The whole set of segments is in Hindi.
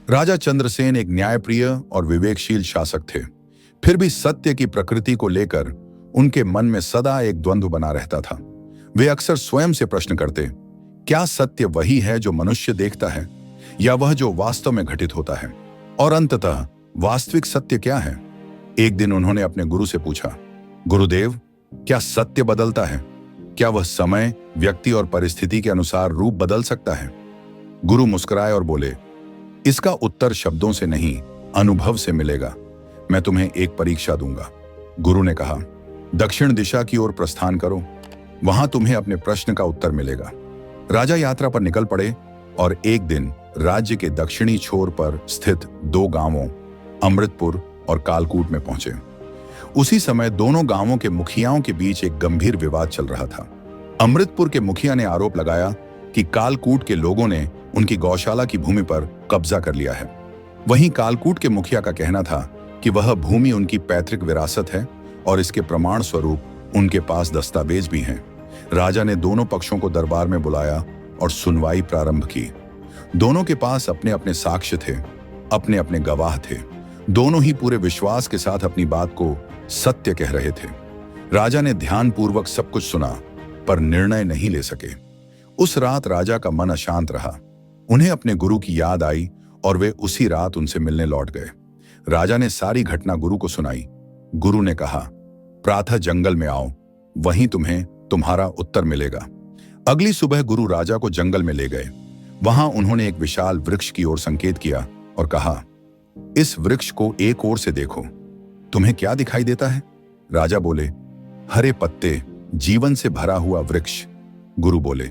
राजा चंद्रसेन एक न्यायप्रिय और विवेकशील शासक थे। फिर भी सत्य की प्रकृति को लेकर उनके मन में सदा एक द्वंद्व बना रहता था। वे अक्सर स्वयं से प्रश्न करते, क्या सत्य वही है जो मनुष्य देखता है, या वह जो वास्तव में घटित होता है? और अंततः वास्तविक सत्य क्या है? एक दिन उन्होंने अपने गुरु से पूछा, गुरुदेव, क्या सत्य बदलता है? क्या वह समय, व्यक्ति और परिस्थिति के अनुसार रूप बदल सकता है? गुरु मुस्कुराए और बोले, इसका उत्तर शब्दों से नहीं, अनुभव से मिलेगा। मैं तुम्हें एक परीक्षा दूंगा। गुरु ने कहा, दक्षिण दिशा की ओर प्रस्थान करो, वहां तुम्हें अपने प्रश्न का उत्तर मिलेगा। राजा यात्रा पर निकल पड़े और एक दिन राज्य के दक्षिणी छोर पर स्थित दो गांवों, अमृतपुर और कालकूट में पहुंचे। उसी समय दोनों गांवों के मुखियाओं के बीच एक गंभीर विवाद चल रहा था। अमृतपुर के मुखिया ने आरोप लगाया कि कालकूट के लोगों ने उनकी गौशाला की भूमि पर कब्जा कर लिया है। वहीं कालकूट के मुखिया का कहना था कि वह भूमि उनकी पैतृक विरासत है और इसके प्रमाण स्वरूप उनके पास दस्तावेज भी हैं। राजा ने दोनों पक्षों को दरबार में बुलाया और सुनवाई प्रारंभ की। दोनों के पास अपने अपने साक्ष्य थे, अपने अपने गवाह थे। दोनों ही पूरे विश्वास के साथ अपनी बात को सत्य कह रहे थे। राजा ने ध्यानपूर्वक सब कुछ सुना, पर निर्णय नहीं ले सके। उस रात राजा का मन अशांत रहा। उन्हें अपने गुरु की याद आई और वे उसी रात उनसे मिलने लौट गए। राजा ने सारी घटना गुरु को सुनाई। गुरु ने कहा, प्रातः जंगल में आओ, वहीं तुम्हें तुम्हारा उत्तर मिलेगा। अगली सुबह गुरु राजा को जंगल में ले गए। वहां उन्होंने एक विशाल वृक्ष की ओर संकेत किया और कहा, इस वृक्ष को एक ओर से देखो, तुम्हें क्या दिखाई देता है? राजा बोले, हरे पत्ते, जीवन से भरा हुआ वृक्ष। गुरु बोले,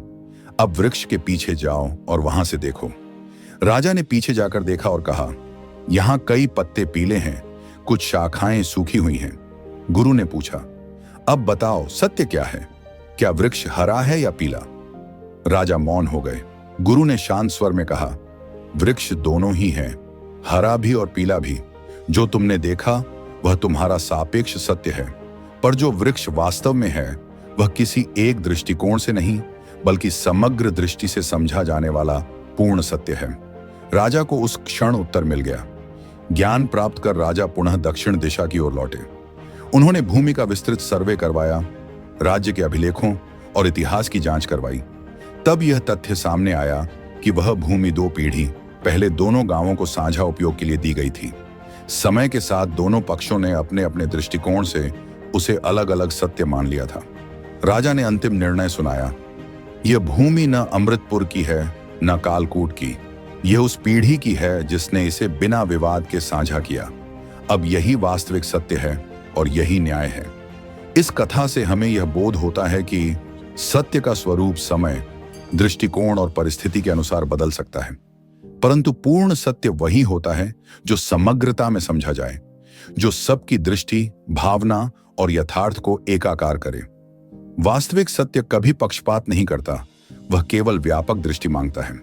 अब वृक्ष के पीछे जाओ और वहां से देखो। राजा ने पीछे जाकर देखा और कहा, यहां कई पत्ते पीले हैं, कुछ शाखाएं सूखी हुई हैं। गुरु ने पूछा, अब बताओ सत्य क्या है? क्या वृक्ष हरा है या पीला? राजा मौन हो गए। गुरु ने शांत स्वर में कहा, वृक्ष दोनों ही हैं, हरा भी और पीला भी। जो तुमने देखा वह तुम्हारा सापेक्ष सत्य है, पर जो वृक्ष वास्तव में है वह किसी एक दृष्टिकोण से नहीं, बल्कि समग्र दृष्टि से समझा जाने वाला पूर्ण सत्य है। राजा को उस क्षण उत्तर मिल गया। ज्ञान प्राप्त कर राजा पुनः दक्षिण दिशा की ओर लौटे। उन्होंने भूमि का विस्तृत सर्वे करवाया, राज्य के अभिलेखों और इतिहास की जांच करवाई। तब यह तथ्य सामने आया कि वह भूमि 2 पीढ़ी पहले दोनों गांवों को साझा उपयोग के लिए दी गई थी। समय के साथ दोनों पक्षों ने अपने अपने दृष्टिकोण से उसे अलग अलग सत्य मान लिया था। राजा ने अंतिम निर्णय सुनाया, यह भूमि न अमृतपुर की है न कालकूट की, यह उस पीढ़ी की है जिसने इसे बिना विवाद के साझा किया। अब यही वास्तविक सत्य है और यही न्याय है। इस कथा से हमें यह बोध होता है कि सत्य का स्वरूप समय, दृष्टिकोण और परिस्थिति के अनुसार बदल सकता है, परंतु पूर्ण सत्य वही होता है जो समग्रता में समझा जाए, जो सबकी दृष्टि, भावना और यथार्थ को एकाकार करे। वास्तविक सत्य कभी पक्षपात नहीं करता, वह केवल व्यापक दृष्टि मांगता है।